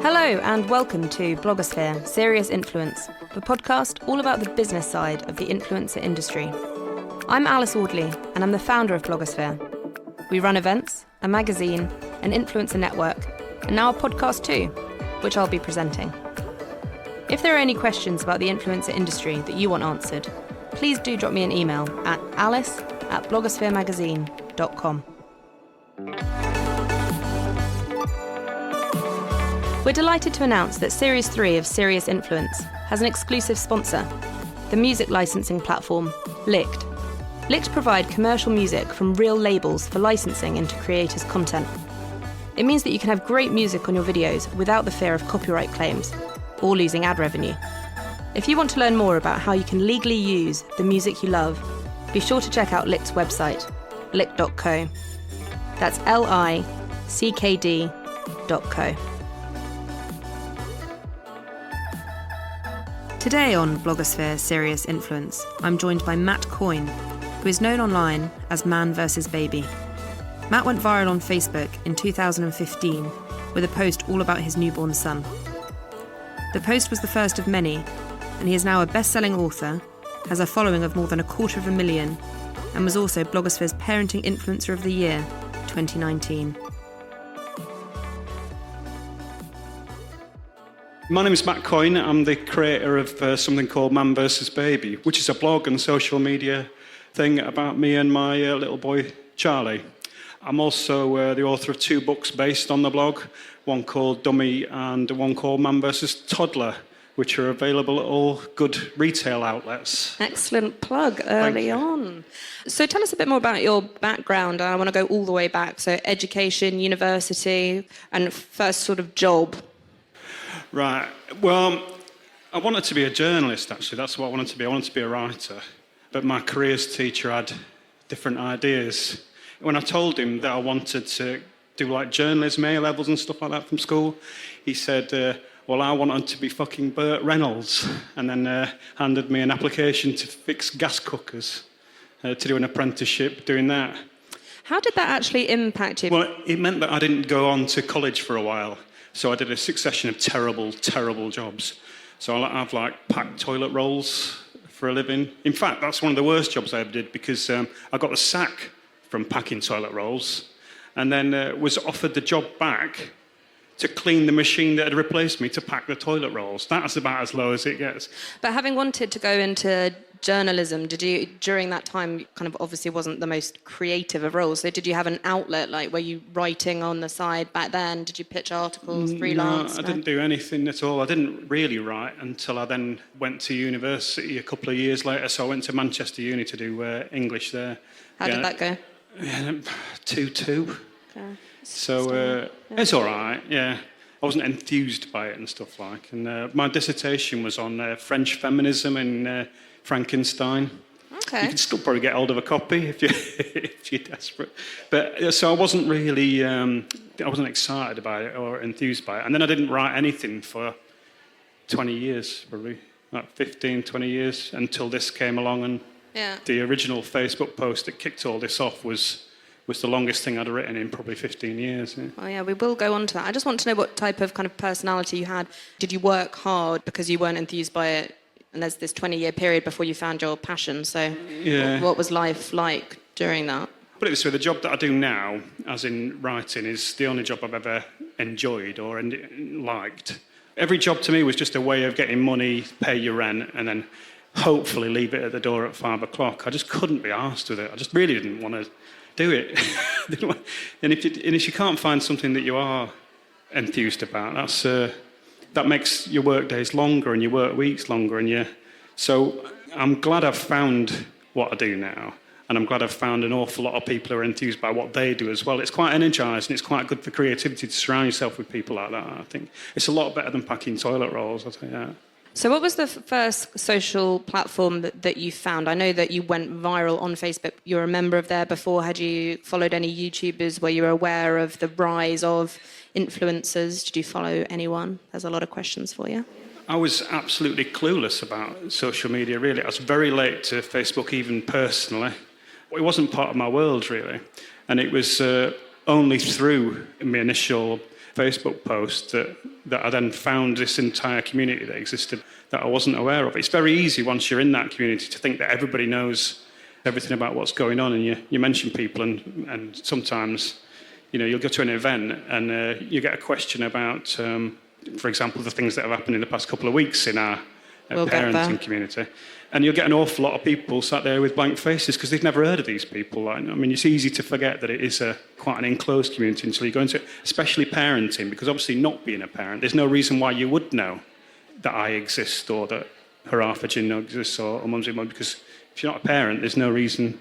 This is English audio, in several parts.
Hello and welcome to Blogosphere, Serious Influence, the podcast all about the business side of the influencer industry. I'm Alice Audley and I'm the founder of Blogosphere. We run events, a magazine, an influencer network, and now a podcast too, which I'll be presenting. If there are any questions about the influencer industry that you want answered, please do drop me an email at alice@blogospheremagazine.com. We're delighted to announce that Series 3 of Serious Influence has an exclusive sponsor, the music licensing platform, Licked. Licked provide commercial music from real labels for licensing into creators' content. It means that you can have great music on your videos without the fear of copyright claims or losing ad revenue. If you want to learn more about how you can legally use the music you love, be sure to check out Licked's website, licked.co. That's lickd.co. Today on Blogosphere Serious Influence, I'm joined by Matt Coyne, who is known online as Man vs. Baby. Matt went viral on Facebook in 2015 with a post all about his newborn son. The post was the first of many, and he is now a best-selling author, has a following of more than 250,000, and was also Blogosphere's Parenting Influencer of the Year 2019. My name is Matt Coyne. I'm the creator of something called Man vs. Baby, which is a blog and social media thing about me and my little boy, Charlie. I'm also the author of 2 books based on the blog, one called Dummy and one called Man vs. Toddler, which are available at all good retail outlets. Excellent plug early on. So tell us a bit more about your background. I want to go all the way back. So education, university, and first sort of job. Right. Well, I wanted to be a journalist, actually. That's what I wanted to be. I wanted to be a writer. But my careers teacher had different ideas. When I told him that I wanted to do like journalism, A-levels and stuff like that from school, he said, well, I wanted to be fucking Burt Reynolds, and then handed me an application to fix gas cookers, to do an apprenticeship doing that. How did that actually impact you? Well, it meant that I didn't go on to college for a while. So I did a succession of terrible, terrible jobs. So I've like packed toilet rolls for a living. In fact, that's one of the worst jobs I ever did because I got the sack from packing toilet rolls and then was offered the job back to clean the machine that had replaced me to pack the toilet rolls. That's about as low as it gets. But having wanted to go into journalism, did you, during that time, kind of obviously wasn't the most creative of roles, so did you have an outlet, like were you writing on the side back then? Did you pitch articles, freelance? No, I didn't do anything at all. I didn't really write until I then went to university a couple of years later, so I went to Manchester Uni to do English there. How did that go? 2-2. Okay. So it's all right, yeah. I wasn't enthused by it and stuff like. And my dissertation was on French feminism and Frankenstein. Okay. You can still probably get hold of a copy if you're desperate. But so I wasn't really, I wasn't excited about it or enthused by it. And then I didn't write anything for 20 years, probably, like 15, 20 years, until this came along. And the original Facebook post that kicked all this off was the longest thing I'd written in probably 15 years. Yeah. Oh yeah, we will go on to that. I just want to know what type of kind of personality you had. Did you work hard because you weren't enthused by it? And there's this 20-year period before you found your passion. So what was life like during that? But it's so the job that I do now, as in writing, is the only job I've ever enjoyed or liked. Every job to me was just a way of getting money, pay your rent, and then hopefully leave it at the door at 5 o'clock. I just couldn't be arsed with it. I just really didn't want to do it. And if you can't find something that you are enthused about, that makes your work days longer and your work weeks longer. So I'm glad I've found what I do now, and I'm glad I've found an awful lot of people who are enthused by what they do as well. It's quite energising. It's quite good for creativity to surround yourself with people like that. I think it's a lot better than packing toilet rolls. I'll tell you that. So what was the first social platform that you found? I know that you went viral on Facebook. You were a member of there before. Had you followed any YouTubers? Were you aware of the rise of influencers? Did you follow anyone? There's a lot of questions for you. I was absolutely clueless about social media, really. I was very late to Facebook, even personally. It wasn't part of my world, really. And it was only through my initial Facebook post that I then found this entire community that existed that I wasn't aware of. It's very easy once you're in that community to think that everybody knows everything about what's going on, and you mention people, and sometimes, you'll go to an event and you get a question about, for example, the things that have happened in the past couple of weeks in our parenting community. And you'll get an awful lot of people sat there with blank faces because they've never heard of these people. It's easy to forget that it is quite an enclosed community until you go into it, especially parenting, because obviously not being a parent, there's no reason why you would know that I exist or that Harafa Jinno exists or Mumsy Mum, because if you're not a parent, there's no reason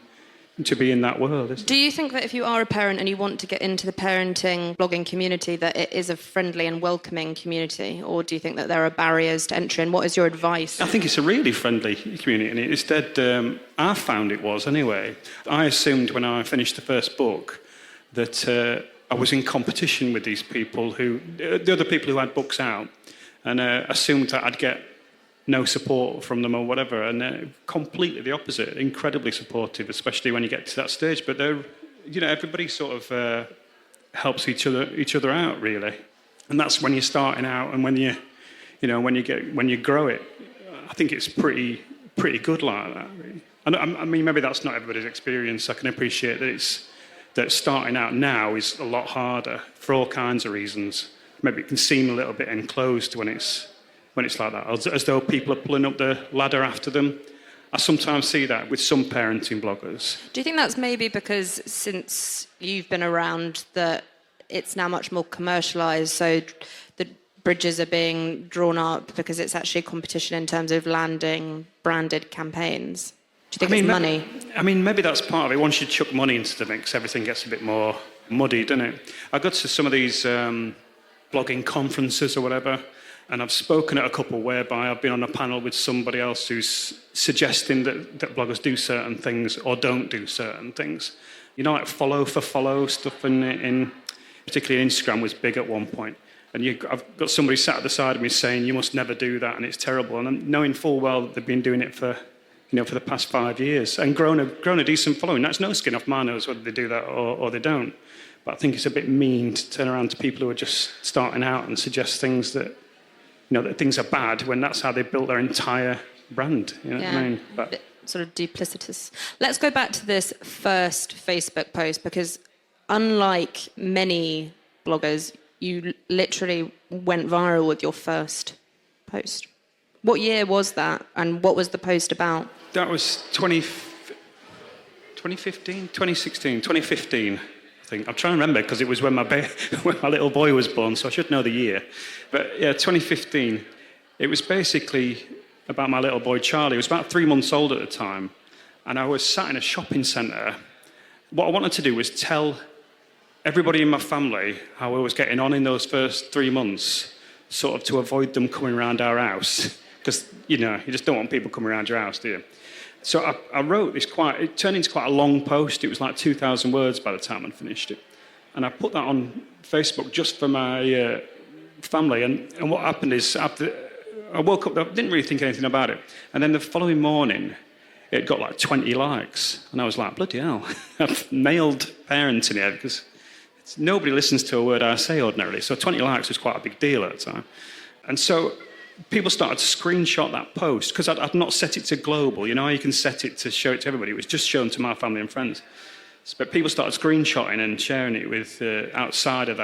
to be in that world. Do you think that if you are a parent and you want to get into the parenting blogging community, that it is a friendly and welcoming community, or do you think that there are barriers to entry, and what is your advice? I think it's a really friendly community, and instead, I found it was anyway. I assumed when I finished the first book that I was in competition with these people, the other people who had books out, and assumed that I'd get no support from them or whatever, and completely the opposite, incredibly supportive, especially when you get to that stage. But everybody sort of helps each other out, really, and that's when you're starting out, and when you grow it. I think it's pretty good like that, really. I mean, maybe that's not everybody's experience. I can appreciate that starting out now is a lot harder for all kinds of reasons. Maybe it can seem a little bit enclosed when it's like that, as though people are pulling up the ladder after them. I sometimes see that with some parenting bloggers. Do you think that's maybe because since you've been around that it's now much more commercialised, so the bridges are being drawn up because it's actually a competition in terms of landing branded campaigns? Do you think it's money? Maybe that's part of it. Once you chuck money into the mix, everything gets a bit more muddy, doesn't it? I go to some of these blogging conferences or whatever, and I've spoken at a couple whereby I've been on a panel with somebody else who's suggesting that bloggers do certain things or don't do certain things. Like follow for follow stuff, in particularly Instagram was big at one point. And I've got somebody sat at the side of me saying, you must never do that, and it's terrible. And I'm knowing full well that they've been doing it for the past 5 years and grown a decent following. That's no skin off my nose whether they do that or they don't. But I think it's a bit mean to turn around to people who are just starting out and suggest things that things are bad when that's how they built their entire brand. What I mean? A bit sort of duplicitous. Let's go back to this first Facebook post, because unlike many bloggers, you literally went viral with your first post. What year was that, and what was the post about? That was 2015, 2016, 2015. I think. I'm trying to remember because it was when my little boy was born, so I should know the year. But yeah, 2015. It was basically about my little boy Charlie. He was about 3 months old at the time, and I was sat in a shopping centre. What I wanted to do was tell everybody in my family how I was getting on in those first 3 months, sort of to avoid them coming around our house, because you just don't want people coming around your house, do you? So I wrote this it turned into quite a long post. It was like 2,000 words by the time I'd finished it. And I put that on Facebook just for my family. And what happened is, after I woke up, I didn't really think anything about it. And then the following morning, it got like 20 likes. And I was like, bloody hell, I've nailed parenting here, because nobody listens to a word I say ordinarily. So 20 likes was quite a big deal at the time. And so people started to screenshot that post, because I'd not set it to global. You can set it to show it to everybody. It was just shown to my family and friends. But people started screenshotting and sharing it with outside of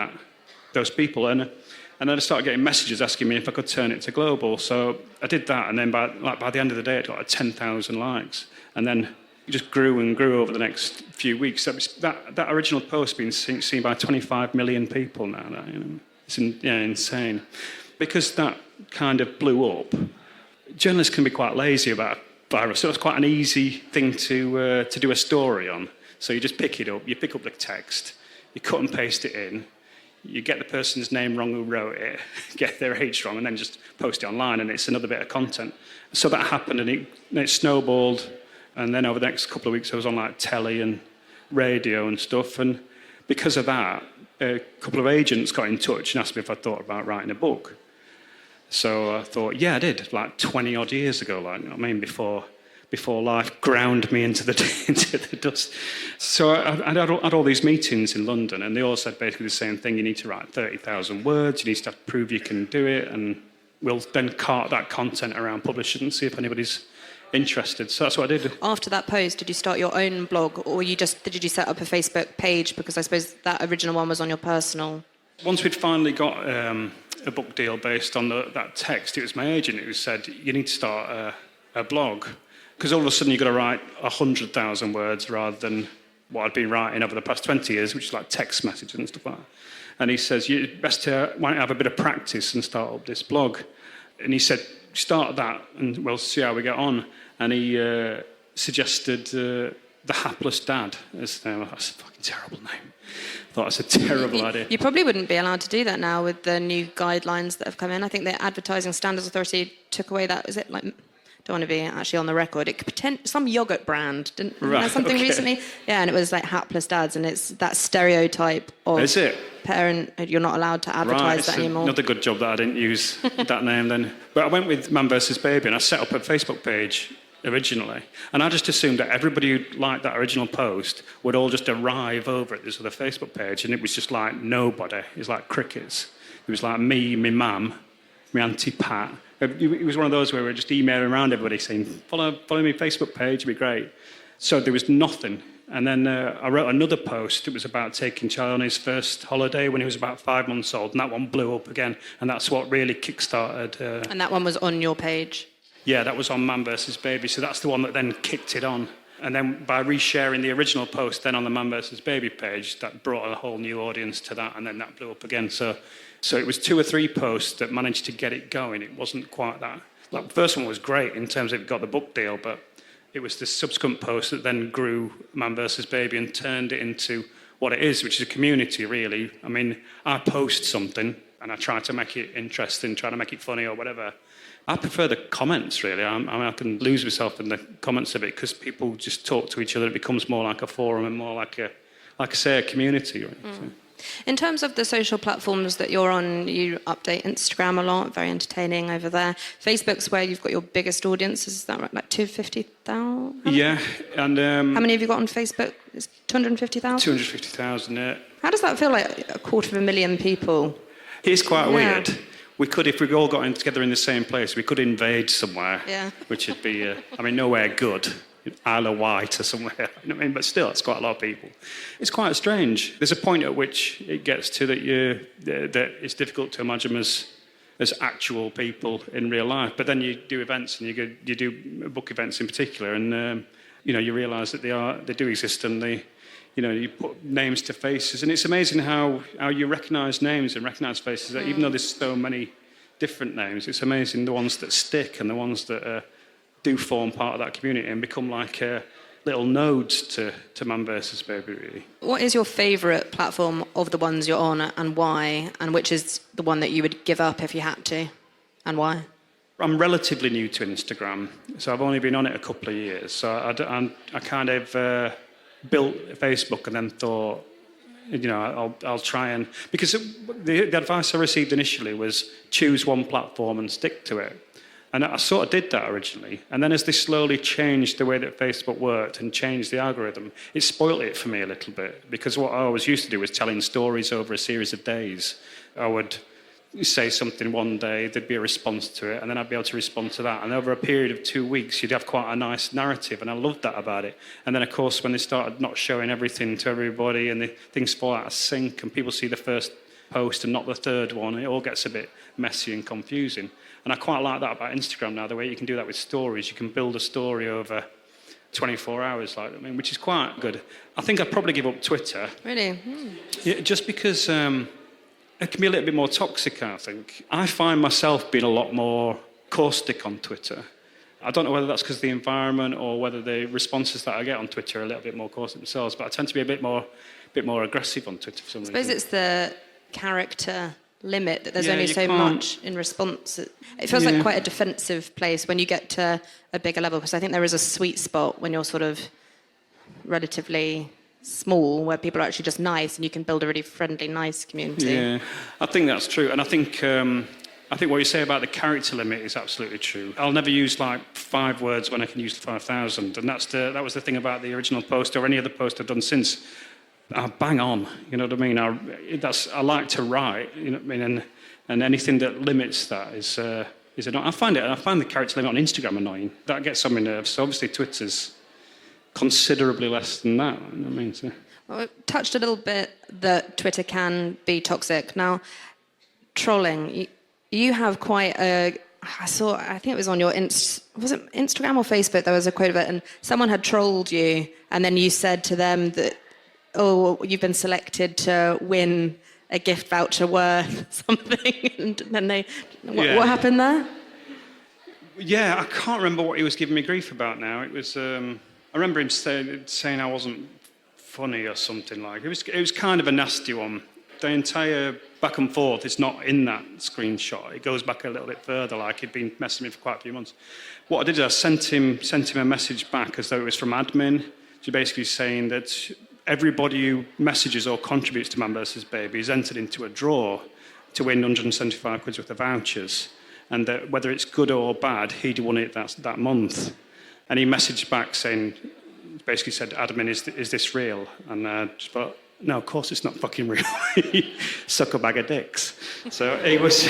those people. And then I started getting messages asking me if I could turn it to global. So I did that, and then by the end of the day, it got like 10,000 likes. And then it just grew and grew over the next few weeks. That original post being seen by 25 million people now. It's insane. Because that kind of blew up, journalists can be quite lazy about virus, so it's quite an easy thing to do a story on. So you just pick it up, you pick up the text, you cut and paste it in, you get the person's name wrong who wrote it, get their age wrong, and then just post it online, and it's another bit of content. So that happened, and it snowballed, and then over the next couple of weeks I was on like telly and radio and stuff, and because of that, a couple of agents got in touch and asked me if I thought about writing a book. So I thought, yeah, I did, like 20 odd years ago, before before life ground me into the dust. So I had all these meetings in London, and they all said basically the same thing. You need to write 30,000 words. You need to prove you can do it, and we'll then cart that content around publishers and see if anybody's interested. So that's what I did. After that post, did you start your own blog, or did you set up a Facebook page? Because I suppose that original one was on your personal. Once we'd finally got a book deal based on that text, it was my agent who said, you need to start a blog. Because all of a sudden you've got to write 100,000 words rather than what I'd been writing over the past 20 years, which is like text messages and stuff like that. And he says, you best why don't you have a bit of practice and start up this blog. And he said, start that and we'll see how we get on. And he suggested The Hapless Dad. That's a fucking terrible name. I thought it's a terrible idea. You probably wouldn't be allowed to do that now with the new guidelines that have come in. I think the Advertising Standards Authority took away that. Is it like... Don't want to be actually on the record. It could pretend some yogurt brand didn't something recently. Yeah, and it was like hapless dads, and it's that stereotype of Is it? Parent. You're not allowed to advertise that anymore. Another good job that I didn't use that name then. But I went with Man vs. Baby, and I set up a Facebook page originally, and I just assumed that everybody who liked that original post would all just arrive over at this other Facebook page, and it was just like nobody. It was like crickets. It was like me, my mum, my Auntie Pat. It was one of those where we were just emailing around everybody saying, follow me Facebook page, it'd be great. So there was nothing. And then I wrote another post. It was about taking Charlie on his first holiday when he was about 5 months old. And that one blew up again. And that's what really kick-started... And that one was on your page? Yeah, that was on Man vs. Baby. So that's the one that then kicked it on. And then by resharing the original post then on the Man vs. Baby page, that brought a whole new audience to that. And then that blew up again. So it was 2 or 3 posts that managed to get it going. It wasn't quite that. Like, the first one was great in terms of it got the book deal, but it was the subsequent post that then grew Man vs. Baby and turned it into what it is, which is a community, really. I mean, I post something and I try to make it interesting, try to make it funny or whatever. I prefer the comments, really. I can lose myself in the comments of it because people just talk to each other. It becomes more like a forum and more like I say, a community. Right? So. In terms of the social platforms that you're on, you update Instagram a lot, very entertaining over there. Facebook's where you've got your biggest audience, is that right? Like 250,000? Yeah, and... how many have you got on Facebook? It's 250,000? 250,000, yeah. How does that feel, like 250,000 people? It's quite weird. We could, if we all got in together in the same place, we could invade somewhere, which would be, nowhere good. Isle of Wight or somewhere, you know what I mean? But still, it's quite a lot of people. It's quite strange. There's a point at which it gets to that it's difficult to imagine as actual people in real life. But then you do events, and you do book events in particular, and you realise that they do exist, and you put names to faces, and it's amazing how you recognise names and recognise faces. That even though there's so many different names, it's amazing the ones that stick and the ones that do form part of that community and become like little nodes to Man vs. Baby, really. What is your favourite platform of the ones you're on, and why? And which is the one that you would give up if you had to, and why? I'm relatively new to Instagram, so I've only been on it a couple of years. So I kind of built Facebook and then thought, I'll try and... Because the advice I received initially was choose one platform and stick to it. And I sort of did that originally. And then as they slowly changed the way that Facebook worked and changed the algorithm, it spoiled it for me a little bit. Because what I always used to do was telling stories over a series of days. I would say something one day, there'd be a response to it, and then I'd be able to respond to that. And over a period of 2 weeks, you'd have quite a nice narrative, and I loved that about it. And then, of course, when they started not showing everything to everybody and things fall out of sync and people see the first post and not the third one, it all gets a bit messy and confusing. And I quite like that about Instagram now, the way you can do that with stories. You can build a story over 24 hours, which is quite good. I think I'd probably give up Twitter. Really? Yeah, just because it can be a little bit more toxic, I think. I find myself being a lot more caustic on Twitter. I don't know whether that's because of the environment or whether the responses that I get on Twitter are a little bit more caustic themselves, but I tend to be a bit more aggressive on Twitter for some reason. I suppose it's the character limit, that there's only so much in response. It feels like quite a defensive place when you get to a bigger level, because I think there is a sweet spot when you're sort of relatively small, where people are actually just nice and you can build a really friendly, nice community. Yeah, I think that's true. And I think I think what you say about the character limit is absolutely true. I'll never use like 5 words when I can use 5,000, and that was the thing about the original post or any other post I've done since. I bang on, you know what I mean? I like to write, you know what I mean? And anything that limits that is annoying. I find the character limit on Instagram annoying. That gets on my nerves. So obviously Twitter's considerably less than that. You know what I mean? So. Well, we touched a little bit that Twitter can be toxic. Now, trolling, you have quite a... I think it was on your was it Instagram or Facebook? There was a quote of it, and someone had trolled you, and then you said to them that, oh, you've been selected to win a gift voucher worth something, and then what happened there? Yeah, I can't remember what he was giving me grief about now. It was, I remember him saying I wasn't funny or something like. It was kind of a nasty one. The entire back and forth is not in that screenshot. It goes back a little bit further, like he'd been messing with me for quite a few months. What I did is I sent him a message back as though it was from admin, basically saying that everybody who messages or contributes to Man vs. Baby is entered into a draw to win 175 quid worth of vouchers, and that whether it's good or bad, he'd won it that month. And he messaged back saying, basically said, admin, is this real? And I just thought, no, of course it's not fucking real. Suck a bag of dicks. So he wasn't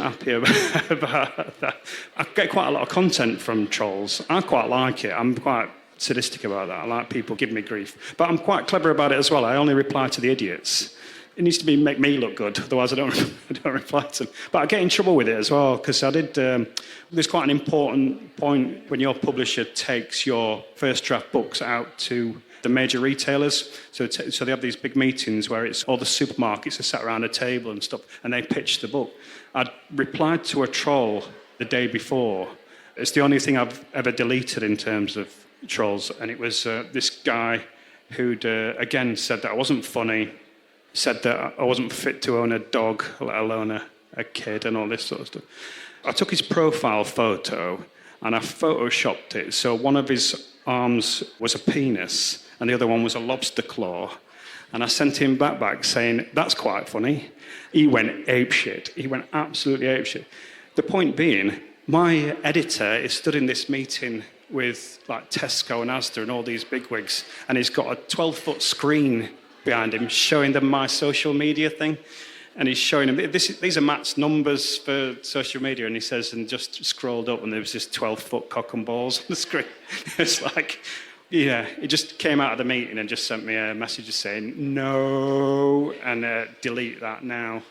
happy about that. I get quite a lot of content from trolls. I quite like it. I'm quite sadistic about that. I like people giving me grief. But I'm quite clever about it as well. I only reply to the idiots. It needs to make me look good, otherwise I don't reply to them. But I get in trouble with it as well, because I did... there's quite an important point when your publisher takes your first draft books out to the major retailers. So they have these big meetings where it's all the supermarkets are sat around a table and stuff, and they pitch the book. I'd replied to a troll the day before. It's the only thing I've ever deleted in terms of trolls, and it was this guy who'd, again, said that I wasn't funny, said that I wasn't fit to own a dog, let alone a kid, and all this sort of stuff. I took his profile photo, and I photoshopped it, so one of his arms was a penis, and the other one was a lobster claw. And I sent him back saying, that's quite funny. He went apeshit. He went absolutely apeshit. The point being, my editor is stood in this meeting with like Tesco and Asda and all these bigwigs, and he's got a 12-foot screen behind him showing them my social media thing. And he's showing them, these are Matt's numbers for social media, and he says, and just scrolled up, and there was this 12-foot cock and balls on the screen. It's like, yeah, he just came out of the meeting and just sent me a message saying, no, and delete that now.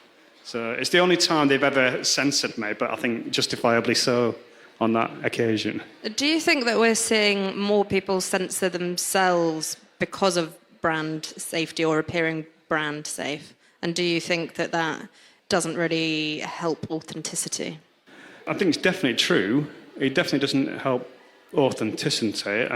So it's the only time they've ever censored me, but I think justifiably so on that occasion. Do you think that we're seeing more people censor themselves because of brand safety or appearing brand safe? And do you think that doesn't really help authenticity? I think it's definitely true. It definitely doesn't help authenticity.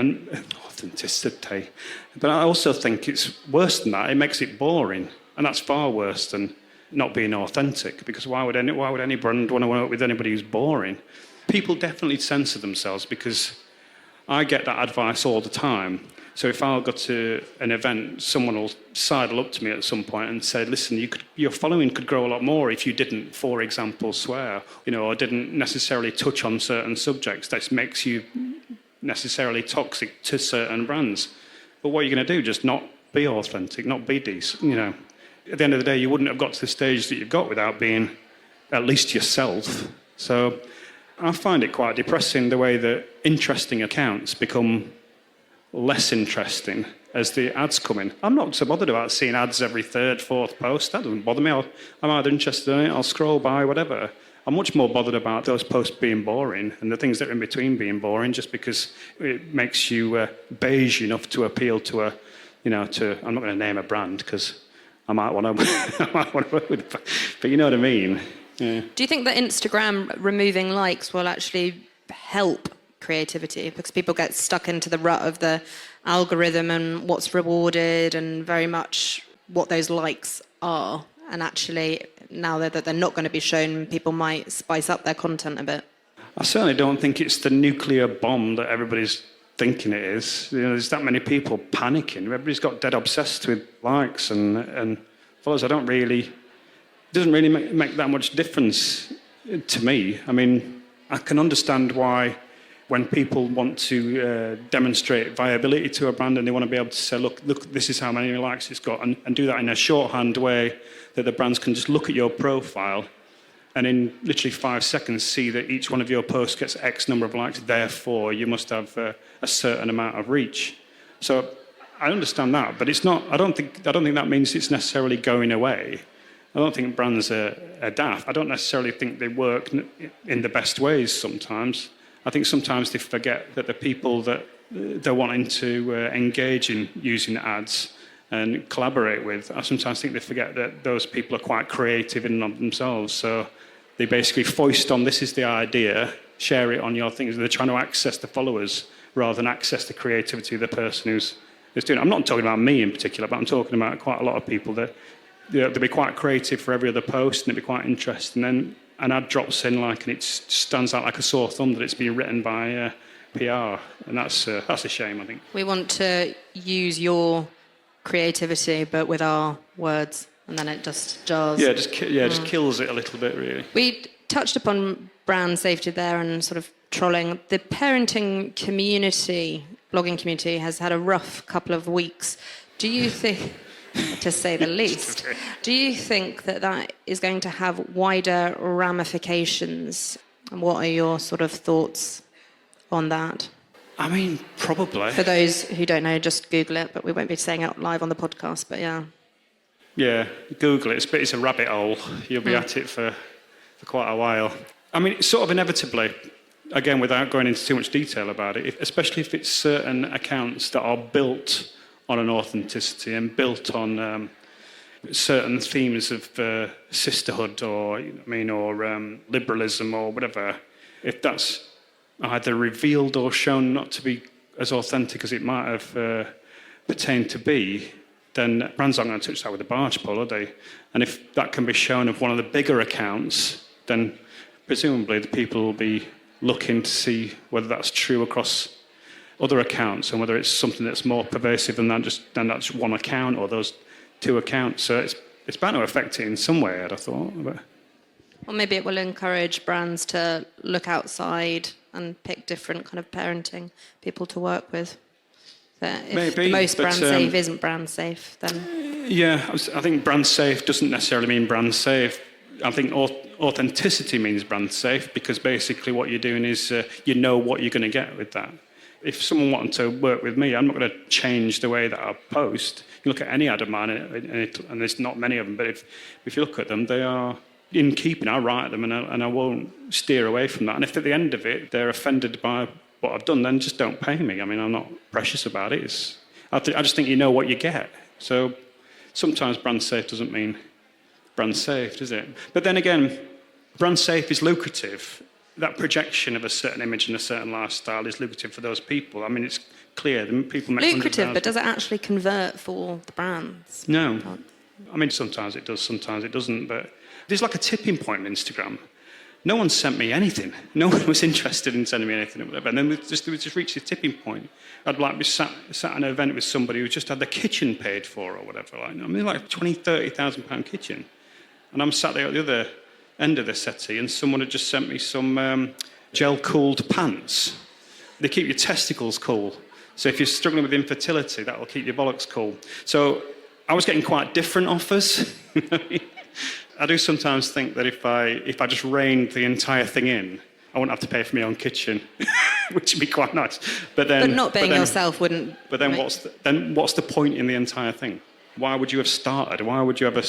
But I also think it's worse than that. It makes it boring. And that's far worse than not being authentic, because why would any brand want to work with anybody who's boring? People definitely censor themselves, because I get that advice all the time. So if I go to an event, someone will sidle up to me at some point and say, listen, your following could grow a lot more if you didn't, for example, swear, or didn't necessarily touch on certain subjects. That makes you necessarily toxic to certain brands. But what are you going to do? Just not be authentic, not be decent, At the end of the day, you wouldn't have got to the stage that you've got without being at least yourself. So I find it quite depressing the way that interesting accounts become less interesting as the ads come in. I'm not so bothered about seeing ads every third, fourth post. That doesn't bother me. I'm either interested in it, I'll scroll by, whatever. I'm much more bothered about those posts being boring and the things that are in between being boring, just because it makes you beige enough to appeal to I'm not going to name a brand because I might want to work with it, but you know what I mean. Yeah. Do you think that Instagram removing likes will actually help creativity, because people get stuck into the rut of the algorithm and what's rewarded and very much what those likes are, and actually now that they're not going to be shown, people might spice up their content a bit? I certainly don't think it's the nuclear bomb that everybody's thinking it is. There's that many people panicking. Everybody's got dead obsessed with likes and followers. I don't really doesn't really make that much difference to me. I mean, I can understand why when people want to demonstrate viability to a brand and they want to be able to say, look, this is how many likes it's got, and do that in a shorthand way that the brands can just look at your profile and in literally 5 seconds see that each one of your posts gets X number of likes, therefore you must have a certain amount of reach. So I understand that, but it's not. I don't think that means it's necessarily going away. I don't think brands are daft. I don't necessarily think they work in the best ways sometimes. I think sometimes they forget that the people that they're wanting to engage in using ads and collaborate with, I sometimes think they forget that those people are quite creative in and of themselves. So they basically foist on, this is the idea, share it on your things. They're trying to access the followers rather than access the creativity of the person who's doing it. I'm not talking about me in particular, but I'm talking about quite a lot of people that they'll be quite creative for every other post and it'll be quite interesting. And then an ad drops in and it stands out like a sore thumb that it's been written by PR. And that's a shame, I think. We want to use your creativity, but with our words, and then it just jars. Yeah, just kills it a little bit, really. We touched upon brand safety there and sort of trolling. The parenting community, blogging community, has had a rough couple of weeks. Do you think, to say the least, do you think that is going to have wider ramifications? And what are your sort of thoughts on that? I mean, probably. For those who don't know, just Google it, but we won't be saying it live on the podcast, but yeah. Yeah, Google it. It's a rabbit hole. You'll be at it for quite a while. I mean, it's sort of inevitably, again, without going into too much detail about it, especially if it's certain accounts that are built on an authenticity and built on certain themes of sisterhood or liberalism or whatever, if that's either revealed or shown not to be as authentic as it might have pertained to be, then brands aren't going to touch that with a barge pole, are they? And if that can be shown of one of the bigger accounts, then presumably the people will be looking to see whether that's true across other accounts and whether it's something that's more pervasive than that's one account or those two accounts. So it's bound to affect it in some way, I'd have thought. But... Or maybe it will encourage brands to look outside and pick different kind of parenting people to work with. That if maybe, the most brand safe isn't brand safe, then... Yeah, I think brand safe doesn't necessarily mean brand safe. I think authenticity means brand safe because basically what you're doing is you know what you're going to get with that. If someone wanted to work with me, I'm not going to change the way that I post. You look at any ad of mine, and there's not many of them, but if you look at them, they are in keeping. I write them, and I won't steer away from that. And if at the end of it, they're offended by what I've done, then just don't pay me. I mean, I'm not precious about it. I just think you know what you get. So sometimes brand safe doesn't mean brand safe, does it? But then again, brand safe is lucrative. That projection of a certain image and a certain lifestyle is lucrative for those people. I mean, it's clear. The people make lucrative, but does it actually convert for the brands? No. I mean, sometimes it does, sometimes it doesn't. But there's like a tipping point on Instagram. No one sent me anything. No one was interested in sending me anything or whatever. And then we just reached a tipping point. I'd be sat at an event with somebody who just had the kitchen paid for or whatever. Like 20, 30,000 pound kitchen. And I'm sat there at the other end of the settee, and someone had just sent me some gel-cooled pants. They keep your testicles cool. So if you're struggling with infertility, that will keep your bollocks cool. So I was getting quite different offers. I do sometimes think that if I just reined the entire thing in, I wouldn't have to pay for my own kitchen, which would be quite nice. But not being yourself wouldn't. But then what's the point in the entire thing? Why would you have started? Why would you ever,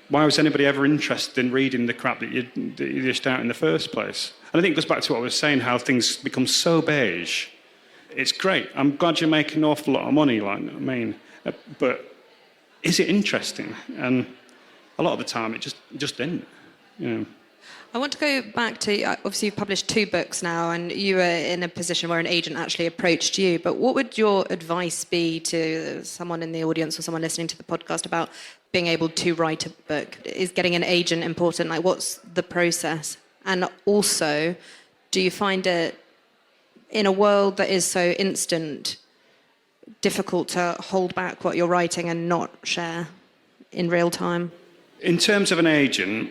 why was anybody ever interested in reading the crap that you dished out in the first place? And I think it goes back to what I was saying, how things become so beige. It's great. I'm glad you're making an awful lot of money, but is it interesting? And a lot of the time, it just isn't. I want to go back to, obviously you've published 2 books now, and you were in a position where an agent actually approached you, but what would your advice be to someone in the audience or someone listening to the podcast about being able to write a book? Is getting an agent important? Like, what's the process? And also, do you find it, in a world that is so instant, difficult to hold back what you're writing and not share in real time? In terms of an agent,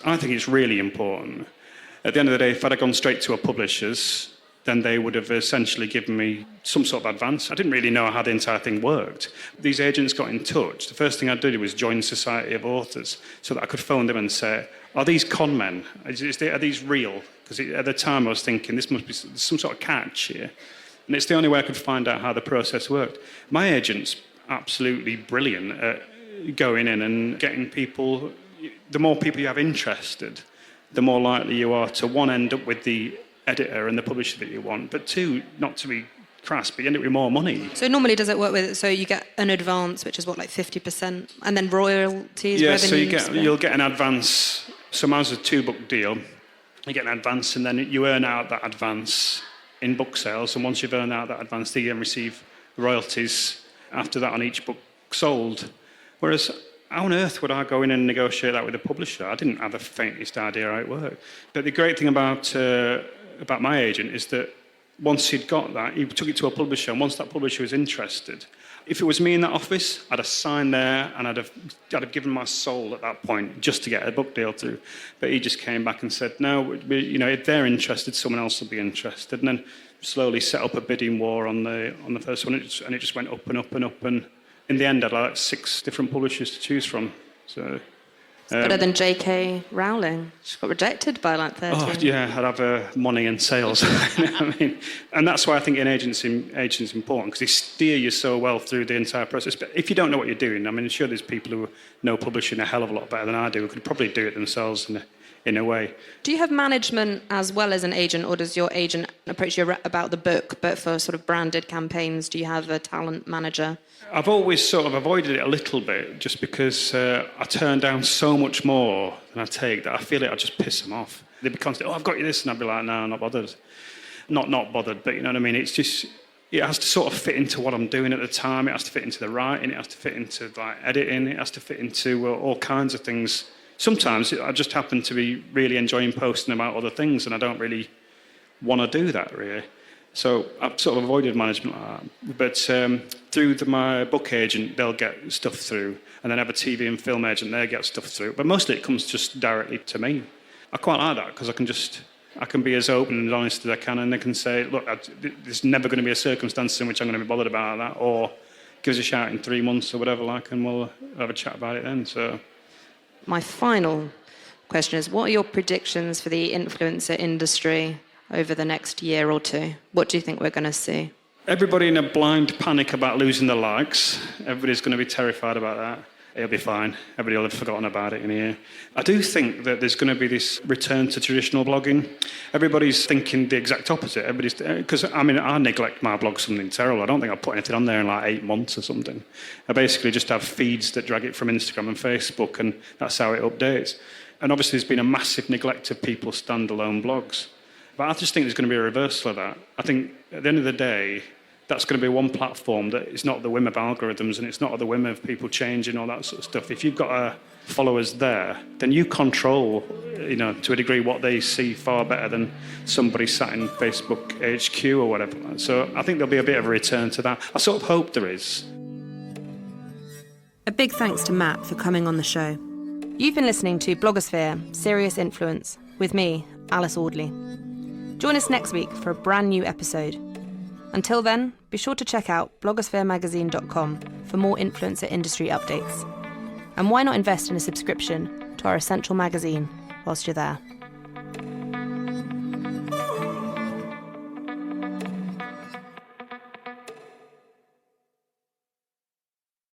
I think it's really important. At the end of the day, if I'd have gone straight to a publisher's, then they would have essentially given me some sort of advance. I didn't really know how the entire thing worked. These agents got in touch. The first thing I did was join the Society of Authors so that I could phone them and say, are these con men? Are these real? Because at the time I was thinking, this must be some sort of catch here. And it's the only way I could find out how the process worked. My agent's absolutely brilliant at going in and getting people. The more people you have interested, the more likely you are to, one, end up with the editor and the publisher that you want, but two, not to be crass, but you end up with more money. So normally does it work with, so you get an advance, which is what, like 50%, and then royalties, yeah, revenue? So you'll get an advance. So mine's a 2-book deal. You get an advance, and then you earn out that advance in book sales, and once you've earned out that advance, then you can receive royalties after that on each book sold. Whereas, how on earth would I go in and negotiate that with a publisher? I didn't have the faintest idea how it worked. But the great thing about my agent is that once he'd got that, he took it to a publisher, and once that publisher was interested, if it was me in that office, I'd have signed there, and I'd have given my soul at that point just to get a book deal through. But he just came back and said, no, if they're interested, someone else will be interested, and then slowly set up a bidding war on the first one, and it just went up and up and up, and in the end, I had like 6 different publishers to choose from. So. It's better than J.K. Rowling. She got rejected by like 13. Oh, yeah, I'd have money and sales. I mean, and that's why I think an agent's important, because they steer you so well through the entire process. But if you don't know what you're doing, I mean, I'm sure there's people who know publishing a hell of a lot better than I do who could probably do it themselves in a way. Do you have management as well as an agent, or does your agent approach you about the book, but for sort of branded campaigns, do you have a talent manager? I've always sort of avoided it a little bit, just because I turn down so much more than I take that I feel I just piss them off. They'd be constantly, I've got you this, and I'd be like, no, I'm not bothered. Not bothered, but you know what I mean? It's just, it has to sort of fit into what I'm doing at the time. It has to fit into the writing. It has to fit into like editing. It has to fit into all kinds of things. Sometimes I just happen to be really enjoying posting about other things, and I don't really want to do that, really. So I've sort of avoided management like that. But through my book agent, they'll get stuff through, and then have a TV and film agent, they get stuff through. But mostly it comes just directly to me. I quite like that, because I can be as open and honest as I can, and they can say, look, there's never going to be a circumstance in which I'm going to be bothered about that, or give us a shout in 3 months or whatever, and we'll have a chat about it then. So. My final question is, what are your predictions for the influencer industry over the next year or two? What do you think we're going to see? Everybody in a blind panic about losing their likes. Everybody's going to be terrified about that. It'll be fine. Everybody will have forgotten about it in a year. I do think that there's going to be this return to traditional blogging. Everybody's thinking the exact opposite. Because, I mean, I neglect my blog something terrible. I don't think I'll put anything on there in like 8 months or something. I basically just have feeds that drag it from Instagram and Facebook, and that's how it updates. And obviously there's been a massive neglect of people's standalone blogs. But I just think there's going to be a reversal of that. I think at the end of the day, that's going to be one platform that is not the whim of algorithms, and it's not the whim of people changing, all that sort of stuff. If you've got followers there, then you control, to a degree, what they see far better than somebody sat in Facebook HQ or whatever. So I think there'll be a bit of a return to that. I sort of hope there is. A big thanks to Matt for coming on the show. You've been listening to Blogosphere, Serious Influence, with me, Alice Audley. Join us next week for a brand new episode. Until then, be sure to check out blogospheremagazine.com for more influencer industry updates. And why not invest in a subscription to our essential magazine whilst you're there?